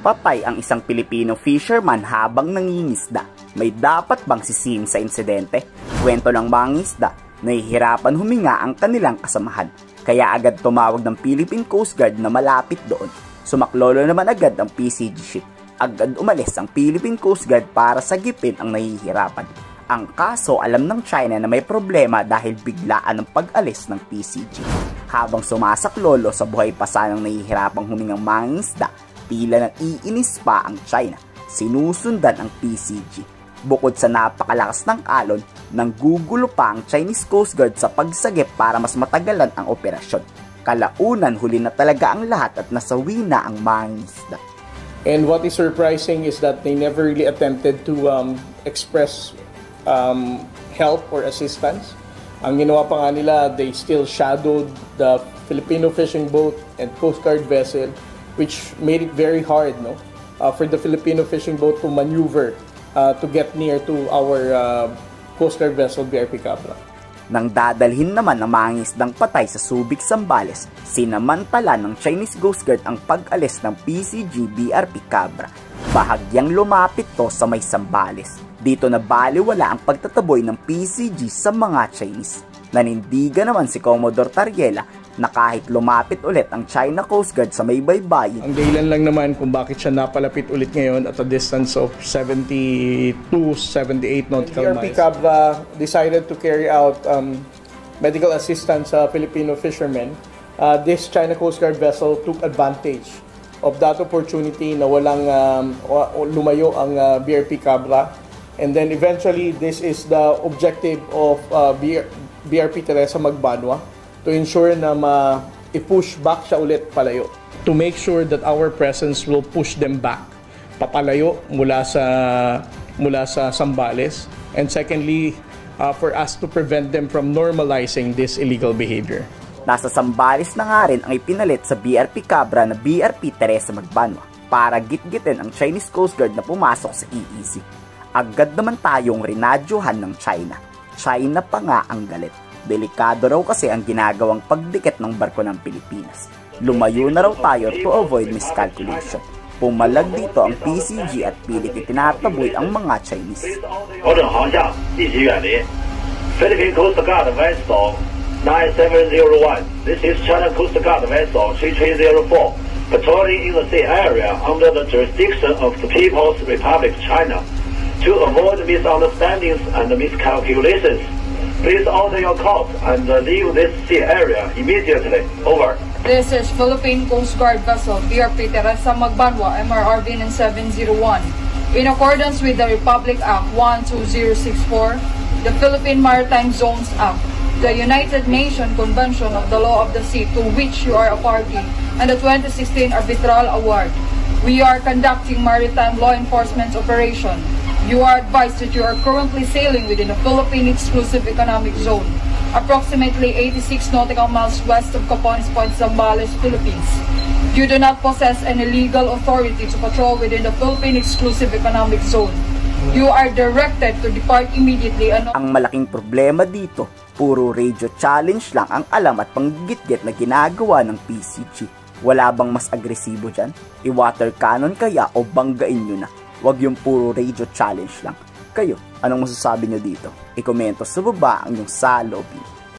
Napatay ang isang Pilipino fisherman habang nangingisda. May dapat bang sisihin sa insidente? Kwento ng mga ngisda, nahihirapan huminga ang kanilang kasamahan. Kaya agad tumawag ng Philippine Coast Guard na malapit doon. Sumaklolo naman agad ang PCG ship. Agad umalis ang Philippine Coast Guard para sagipin ang nahihirapan. Ang kaso, alam ng China na may problema dahil biglaan ang pag-alis ng PCG. Habang sumasaklolo sa buhay pa sanang nahihirapang humingang mga ngisda, tila nang iinis pa ang China. Sinusundan ang PCG. Bukod sa napakalakas ng alon, nanggugulo pa ang Chinese Coast Guard sa pagsagip para mas matagalan ang operasyon. Kalaunan, huli na talaga ang lahat at nasawi na ang mga ngisda. And what is surprising is that they never really attempted to express help or assistance. Ang ginawa pa nga nila, they still shadowed the Filipino fishing boat and Coast Guard vessel, which made it very hard for the Filipino fishing boat to maneuver to get near to our Coast Guard vessel, BRP Cabra. Nang dadalhin naman ang mga ngisdang patay sa Subic, Zambales, sinamantala ng Chinese Coast Guard ang pag-alis ng PCG BRP Cabra. Bahagyang lumapit to sa may Zambales. Dito na baliwala ang pagtataboy ng PCG sa mga Chinese. Nanindigan naman si Commodore Tariela na kahit lumapit ulit ang China Coast Guard sa may baybayin. Ang dahilan lang naman kung bakit siya napalapit ulit ngayon at a distance of 72-78 nautical miles. BRP Cabra decided to carry out medical assistance sa Filipino fishermen. This China Coast Guard vessel took advantage of that opportunity na walang lumayo ang BRP Cabra. And then eventually, this is the objective of BRP Teresa Magbanwa, to ensure na i-push back siya ulit palayo. To make sure that our presence will push them back, papalayo mula sa Zambales. And secondly, for us to prevent them from normalizing this illegal behavior. Nasa Zambales na nga rin ang ipinalit sa BRP Cabra na BRP Teresa Magbanwa para gitgitin ang Chinese Coast Guard na pumasok sa EEZ. Agad naman tayong rinadyohan ng China. China pa nga ang galit. Delikado raw kasi ang ginagawang pagdikit ng barko ng Pilipinas. Lumayo na raw tayo to avoid miscalculation. Pumalag dito ang PCG at pilit itinataboy ang mga Chinese. Philippine Coast Guard vessel 9701. This is China Coast Guard vessel 3304, patrolling in the sea area under the jurisdiction of the People's Republic of China. To avoid misunderstandings and miscalculations, please order your course and leave this sea area immediately. Over. This is Philippine Coast Guard vessel BRP Teresa Magbanwa, MRRV 701. In accordance with the Republic Act 12064, the Philippine Maritime Zones Act, the United Nations Convention of the Law of the Sea to which you are a party, and the 2016 Arbitral Award, we are conducting maritime law enforcement operation. You are advised that you are currently sailing within the Philippine Exclusive Economic Zone, approximately 86 nautical miles west of Capones Point, Zambales, Philippines. You do not possess any legal authority to patrol within the Philippine Exclusive Economic Zone. You are directed to depart immediately. Ang malaking problema dito, puro radio challenge lang ang alam at panggigit-git na ginagawa ng PCG. Wala bang mas agresibo dyan? I-water cannon kaya o banggain nyo na? Huwag yung puro radio challenge lang. Kayo, anong masasabi nyo dito? I-komento sa baba ang yung saloobin.